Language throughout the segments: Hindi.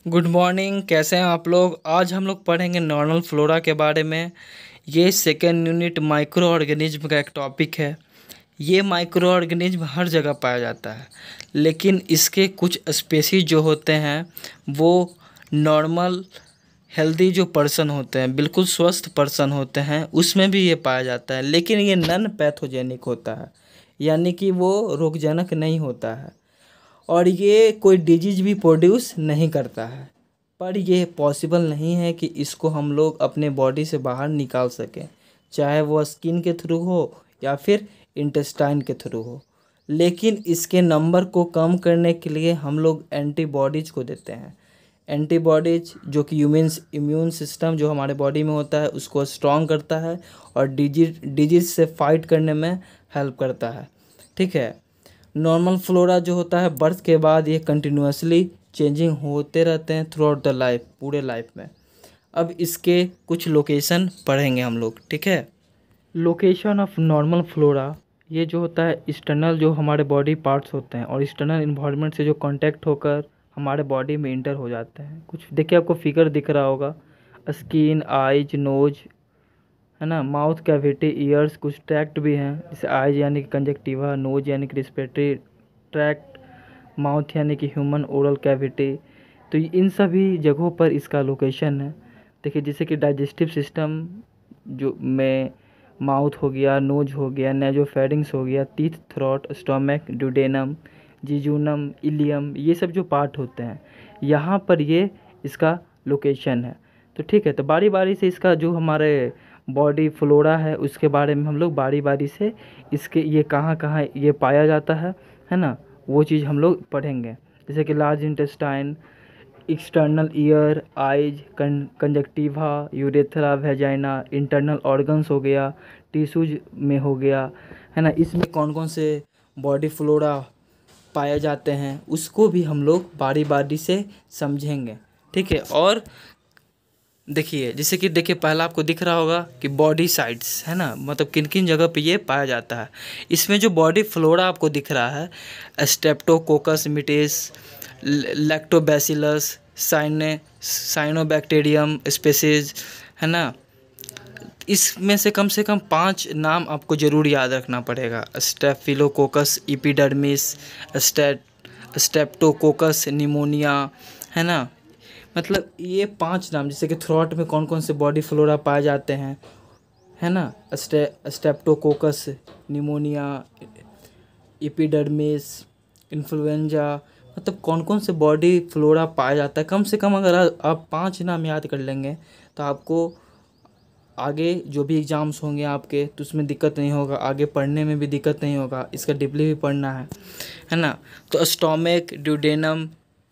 गुड मॉर्निंग, कैसे हैं आप लोग। आज हम लोग पढ़ेंगे नॉर्मल फ्लोरा के बारे में। ये सेकेंड यूनिट माइक्रो ऑर्गेनिज्म का एक टॉपिक है। ये माइक्रो ऑर्गेनिज्म हर जगह पाया जाता है, लेकिन इसके कुछ स्पेसीज जो होते हैं वो नॉर्मल हेल्दी जो पर्सन होते हैं, बिल्कुल स्वस्थ पर्सन होते हैं, उसमें भी ये पाया जाता है। लेकिन ये नॉन पैथोजेनिक होता है, यानी कि वो रोगजनक नहीं होता है और ये कोई डिजीज भी प्रोड्यूस नहीं करता है। पर यह पॉसिबल नहीं है कि इसको हम लोग अपने बॉडी से बाहर निकाल सकें, चाहे वो स्किन के थ्रू हो या फिर इंटेस्टाइन के थ्रू हो। लेकिन इसके नंबर को कम करने के लिए हम लोग एंटीबॉडीज़ को देते हैं। एंटीबॉडीज जो कि इम्यून सिस्टम जो हमारे बॉडी में होता है उसको स्ट्रॉन्ग करता है और डिजीज से फाइट करने में हेल्प करता है। ठीक है। नॉर्मल फ्लोरा जो होता है बर्थ के बाद ये कंटिन्यूसली चेंजिंग होते रहते हैं थ्रू आउट द लाइफ, पूरे लाइफ में। अब इसके कुछ लोकेशन पढ़ेंगे हम लोग। ठीक है। लोकेशन ऑफ नॉर्मल फ्लोरा ये जो होता है एक्सटर्नल जो हमारे बॉडी पार्ट्स होते हैं और एक्सटर्नल इन्वायरमेंट से जो कांटेक्ट होकर हमारे बॉडी में इंटर हो जाते हैं। कुछ देखिए, आपको फिगर दिख रहा होगा, स्किन, आइज, नोज, है ना, माउथ कैविटी, ईयर्स, कुछ ट्रैक्ट भी हैं, जैसे आइज यानी कि कंजक्टिवा, नोज यानी कि रिस्पिरेटरी ट्रैक्ट, माउथ यानी कि ह्यूमन ओरल कैविटी। तो इन सभी जगहों पर इसका लोकेशन है। देखिए, जैसे कि डाइजेस्टिव सिस्टम जो में माउथ हो गया, नोज हो गया, नेजोफेरिंग्स हो गया, teeth, throat, stomach, duodenum, jejunum, ileum, ये सब जो पार्ट होते हैं यहाँ पर ये इसका लोकेशन है। तो ठीक है, तो बारी बारी से इसका जो हमारे बॉडी फ्लोरा है उसके बारे में हम लोग बारी बारी से इसके ये कहाँ कहाँ ये पाया जाता है ना, वो चीज़ हम लोग पढ़ेंगे। जैसे कि large intestine, external ear, eyes, conjunctiva, urethra, vagina, internal organs हो गया, टिश्यूज में हो गया, है ना, इसमें कौन कौन से बॉडी फ्लोरा पाए जाते हैं उसको भी हम लोग बारी बारी से समझेंगे। ठीक है। और देखिए, जैसे कि देखिए पहला आपको दिख रहा होगा कि बॉडी साइड्स, है ना, मतलब किन किन जगह पे ये पाया जाता है। इसमें जो बॉडी फ्लोरा आपको दिख रहा है, स्ट्रेप्टोकोकस मिटिस, लैक्टोबैसिलस, साइनोबैक्टीरियम स्पेसीज, है ना, इसमें से कम 5 नाम आपको ज़रूर याद रखना पड़ेगा। स्टेफिलोकोकस एपिडर्मिस, स्ट्रेप्टोकोकस निमोनिया, है ना, मतलब ये 5 नाम। जैसे कि थ्रोट में कौन कौन से बॉडी फ्लोरा पाए जाते हैं, है ना, स्ट्रेप्टोकोकस निमोनिया, एपिडर्मिस, इन्फ्लुएंजा, मतलब कौन कौन से बॉडी फ्लोरा पाया जाता है। कम से कम अगर आप 5 नाम याद कर लेंगे तो आपको आगे जो भी एग्ज़ाम्स होंगे आपके तो उसमें दिक्कत नहीं होगा, आगे पढ़ने में भी दिक्कत नहीं होगा। इसका डीपली भी पढ़ना है ना। तो स्टोमक, ड्यूडेनम,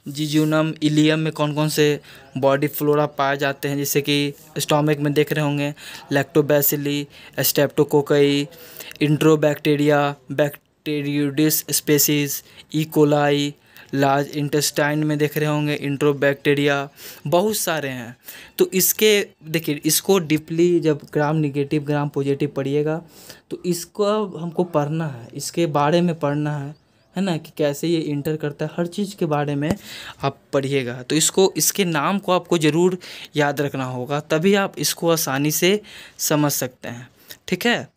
जिजूनम, इलियम में कौन कौन से बॉडी फ्लोरा पाए जाते हैं। जैसे कि स्टोमक में देख रहे होंगे lactobacilli, streptococci, enterobacteria, bacteroides species, E coli. Large intestine में देख रहे होंगे इंट्रोबैक्टीरिया, बहुत सारे हैं। तो इसके देखिए, इसको डीपली जब ग्राम निगेटिव ग्राम पॉजिटिव पढ़िएगा तो इसको हमको पढ़ना है, इसके बारे में पढ़ना है ना, कि कैसे ये इंटर करता है, हर चीज़ के बारे में आप पढ़िएगा। तो इसके नाम को आपको ज़रूर याद रखना होगा, तभी आप इसको आसानी से समझ सकते हैं। ठीक है।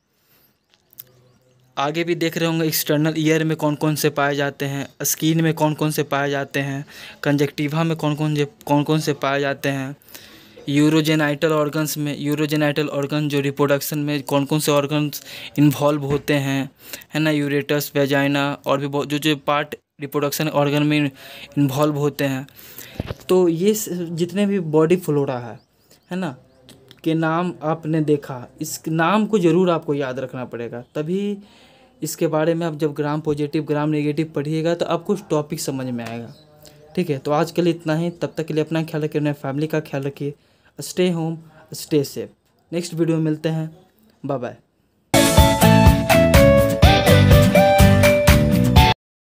आगे भी देख रहे होंगे एक्सटर्नल ईयर में कौन कौन से पाए जाते हैं, स्किन में कौन कौन से पाए जाते हैं, कंजक्टिवा में कौन कौन से पाए जाते हैं, यूरोजेनाइटल ऑर्गन्स में, यूरोजेनाइटल ऑर्गन जो रिप्रोडक्शन में कौन कौन से ऑर्गन्स इन्वॉल्व होते हैं, है ना, यूरेटस, वेजाइना, और भी बहुत जो जो पार्ट रिप्रोडक्शन ऑर्गन में इन्वॉल्व होते हैं। तो ये जितने भी बॉडी फ्लोरा है ना, के नाम आपने देखा, इस नाम को ज़रूर आपको याद रखना पड़ेगा, तभी इसके बारे में आप जब ग्राम पॉजिटिव ग्राम नेगेटिव पढ़िएगा तो आपको टॉपिक समझ में आएगा। ठीक है। तो आज के लिए इतना ही, तब तक के लिए अपना ख्याल रखिए, अपने फैमिली का ख्याल रखिए। Stay home, stay safe. Next video में मिलते हैं। Bye bye.